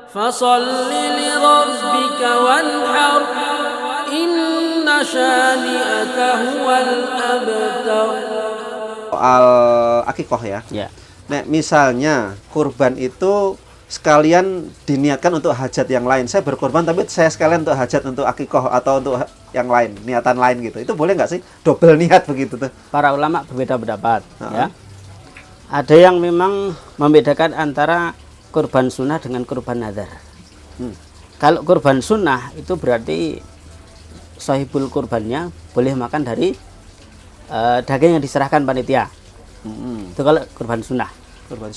فصل لربك وانحر إن شانئك هو الأبتر. Soal akikoh ya. Ya. Nah, misalnya kurban itu sekalian diniatkan untuk hajat yang lain. Saya berkorban tapi saya sekalian untuk hajat untuk akikoh atau untuk yang lain, niatan lain gitu. Itu boleh nggak sih? Double niat begitu tuh. Para ulama berbeda pendapat, ya. Ada yang memang membedakan antara kurban sunnah dengan kurban nazar. Kalau kurban sunnah itu berarti sahibul kurbannya boleh makan dari daging yang diserahkan panitia. Itu kalau kurban sunnah.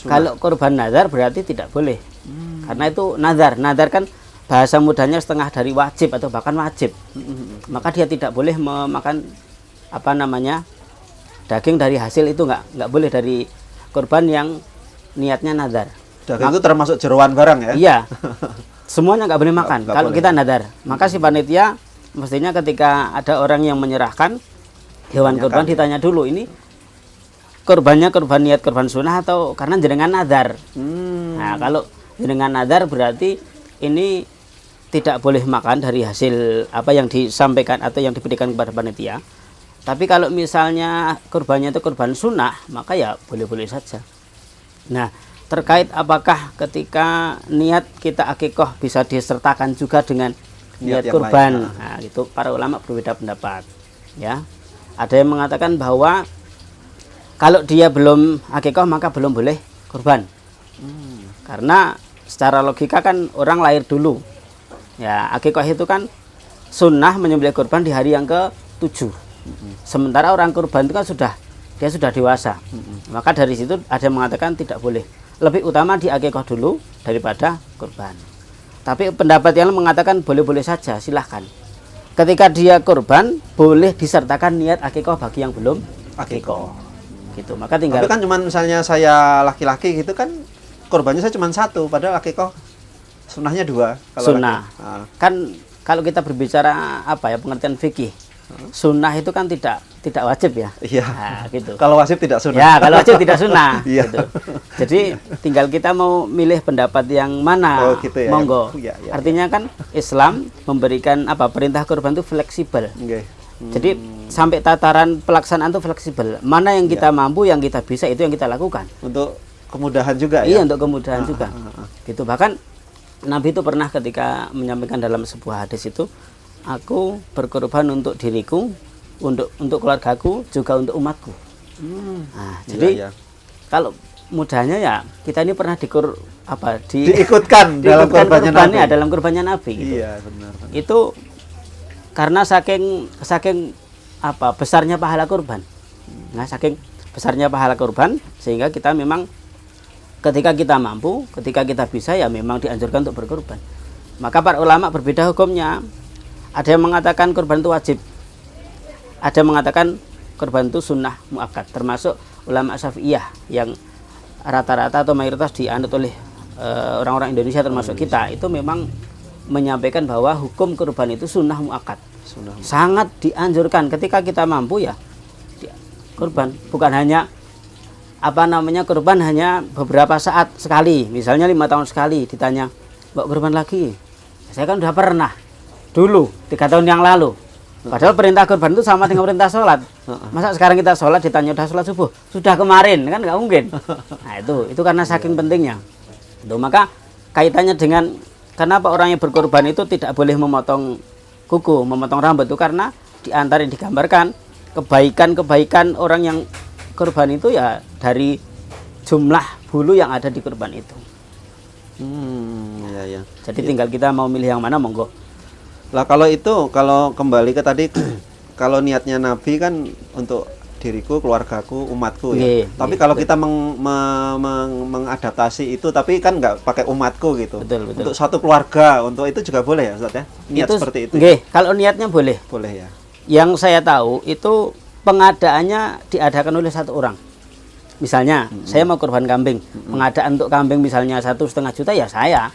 Kalau kurban nazar berarti tidak boleh. Karena itu nazar. Nazar kan bahasa mudahnya setengah dari wajib atau bahkan wajib. Maka dia tidak boleh memakan daging dari hasil itu nggak boleh dari kurban yang niatnya nazar. Daging itu termasuk jeroan barang ya? Iya. Semuanya nggak boleh makan Nggak kalau boleh. kita nazar. Maka si panitia mestinya ketika ada orang yang menyerahkan hewan kurban ditanya dulu, ini kurbannya kurban niat kurban sunnah atau karena jenengan nazar. Nah, kalau jenengan nazar berarti ini tidak boleh makan dari hasil apa yang disampaikan atau yang diberikan kepada panitia. Tapi kalau misalnya kurbannya itu kurban sunnah, maka ya boleh-boleh saja. Nah, terkait apakah ketika niat kita akikoh bisa disertakan juga dengan niat yang kurban. lain. Nah, itu para ulama berbeda pendapat. Ya. Ada yang mengatakan bahwa kalau dia belum akikoh maka belum boleh kurban. Karena secara logika kan orang lahir dulu. Ya, akikoh itu kan sunnah menyembelih kurban di hari yang ke-7. Sementara orang kurban itu kan dia sudah dewasa. Maka dari situ ada yang mengatakan tidak boleh. Lebih utama di akikoh dulu daripada kurban. Tapi pendapat yang mengatakan boleh-boleh saja, silahkan. Ketika dia kurban boleh disertakan niat akikoh bagi yang belum akikoh. Gitu. Maka tinggal. Tapi kan cuman misalnya saya laki-laki gitu kan korbannya saya cuma satu, padahal akikoh sunnahnya 2 kalau Sunnah. laki. Kan kalau kita berbicara pengertian fikih, sunnah itu kan tidak wajib ya. Iya. Nah, gitu. Kalau wajib tidak sunnah. Ya, kalau wajib tidak sunnah. Iya. Gitu. Jadi tinggal kita mau milih pendapat yang mana. Oh, gitu ya. Monggo. Ya, ya, Artinya kan Islam memberikan perintah kurban itu fleksibel. Oke. Jadi sampai tataran pelaksanaan itu fleksibel. Mana yang kita mampu, yang kita bisa itu yang kita lakukan. Untuk kemudahan juga Iya, ya. untuk kemudahan juga. Gitu. Bahkan Nabi itu pernah ketika menyampaikan dalam sebuah hadis itu, aku berkorban untuk diriku, untuk keluargaku, juga untuk umatku. Nah, jadi kalau mudahnya ya kita ini pernah diikutkan dalam kurbannya Nabi. Dalam kurbannya Nabi. Gitu. Iya, benar. Itu karena saking besarnya pahala kurban. Nah, saking besarnya pahala kurban sehingga kita memang ketika kita mampu, ketika kita bisa ya memang dianjurkan untuk berkorban. Maka para ulama berbeda hukumnya. Ada yang mengatakan kurban itu wajib. Ada yang mengatakan kurban itu sunnah muakkad, termasuk ulama Syafi'iyah yang rata-rata atau mayoritas dianut oleh orang-orang Indonesia termasuk kita, itu memang menyampaikan bahwa hukum kurban itu sunnah muakkad. Sangat dianjurkan ketika kita mampu ya kurban, bukan hanya kurban hanya beberapa saat sekali, misalnya 5 tahun sekali ditanya, "Mbak kurban lagi?" Saya kan udah pernah dulu 3 tahun yang lalu. Padahal perintah kurban itu sama dengan perintah sholat. Masa sekarang kita sholat ditanya udah sholat subuh? Sudah kemarin, kan nggak mungkin. Nah itu karena saking pentingnya. Tuh, maka kaitannya dengan kenapa orang yang berkorban itu tidak boleh memotong kuku, memotong rambut itu karena di antara yang digambarkan kebaikan orang yang kurban itu ya dari jumlah bulu yang ada di kurban itu. Ya. Jadi tinggal kita mau milih yang mana, monggo. Lah kalau kembali ke tadi kalau niatnya Nabi kan untuk diriku, keluargaku, umatku ya. Tapi kalau kita mengadaptasi itu tapi kan nggak pakai umatku gitu. Betul. Untuk satu keluarga, untuk itu juga boleh ya, Ustaz ya? Niat itu, seperti itu. Kalau niatnya boleh. Boleh ya. Yang saya tahu itu pengadaannya diadakan oleh satu orang. Misalnya saya mau kurban kambing, pengadaan untuk kambing misalnya 1,5 juta ya saya.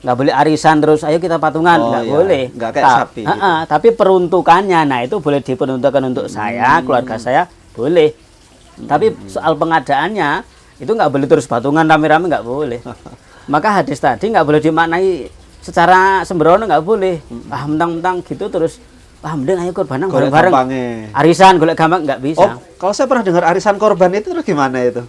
Nggak boleh arisan terus ayo kita patungan, nggak boleh. Nggak kayak sapi gitu. Tapi peruntukannya, nah itu boleh diperuntukkan untuk saya, keluarga saya, boleh. Tapi soal pengadaannya itu nggak boleh terus patungan rame-rame, nggak boleh. Maka hadis tadi nggak boleh dimaknai secara sembrono, nggak boleh. Mentang-mentang gitu terus mending ayo kurban Golek bareng-bareng. gampangnya. Arisan golek gampang nggak bisa. Oh, kalau saya pernah dengar arisan korban itu terus gimana itu?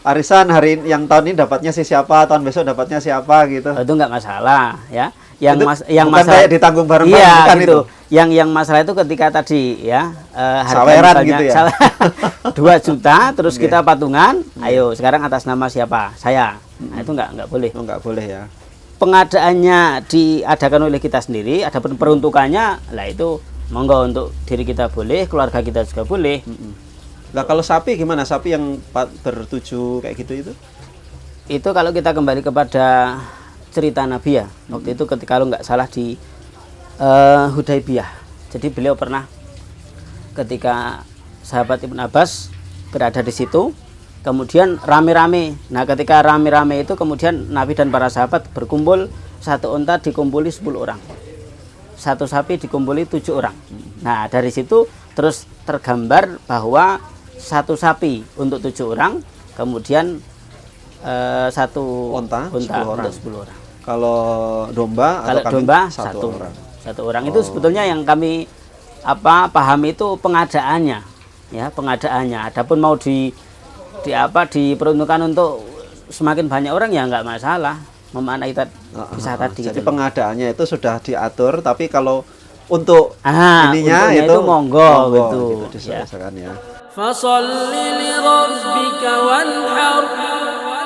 Arisan hari yang tahun ini dapatnya si siapa, tahun besok dapatnya siapa gitu. Itu nggak masalah ya. Yang Itu yang bukan masalah kayak ditanggung bareng-bareng, iya, bukan gitu. itu. Yang masalah itu ketika tadi ya harga Saweran misalnya gitu ya. 2 juta terus kita patungan, ayo sekarang atas nama siapa? Saya. Nah, itu nggak boleh. Oh, nggak boleh ya. Pengadaannya diadakan oleh kita sendiri, adapun peruntukannya lah itu monggo untuk diri kita boleh, keluarga kita juga boleh. Lah kalau sapi gimana? Sapi yang bertujuh kayak gitu itu? Itu kalau kita kembali kepada cerita Nabi ya, waktu itu ketika kalau nggak salah di Hudaybiyah. Jadi beliau pernah ketika sahabat Ibn Abbas berada di situ, kemudian rame-rame. Nah ketika rame-rame itu kemudian Nabi dan para sahabat berkumpul, satu unta dikumpuli 10 orang, satu sapi dikumpuli 7 orang. Nah dari situ terus tergambar bahwa satu sapi untuk 7 orang, kemudian satu Unta, 10 orang. untuk 10 orang. Kalau domba Kalau atau kambing domba satu orang. satu orang. Itu sebetulnya yang kami pahami itu pengadaannya, ya pengadaannya. Adapun mau diperuntukkan untuk semakin banyak orang ya nggak masalah. Memaknai bisa tadi. Jadi gitu. pengadaannya itu sudah diatur, tapi kalau untuk ininya untungnya itu monggo gitu. diselesaikan ya. فصل لربك وانحر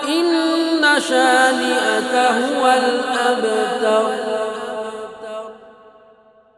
إن شانئك هو الأبتر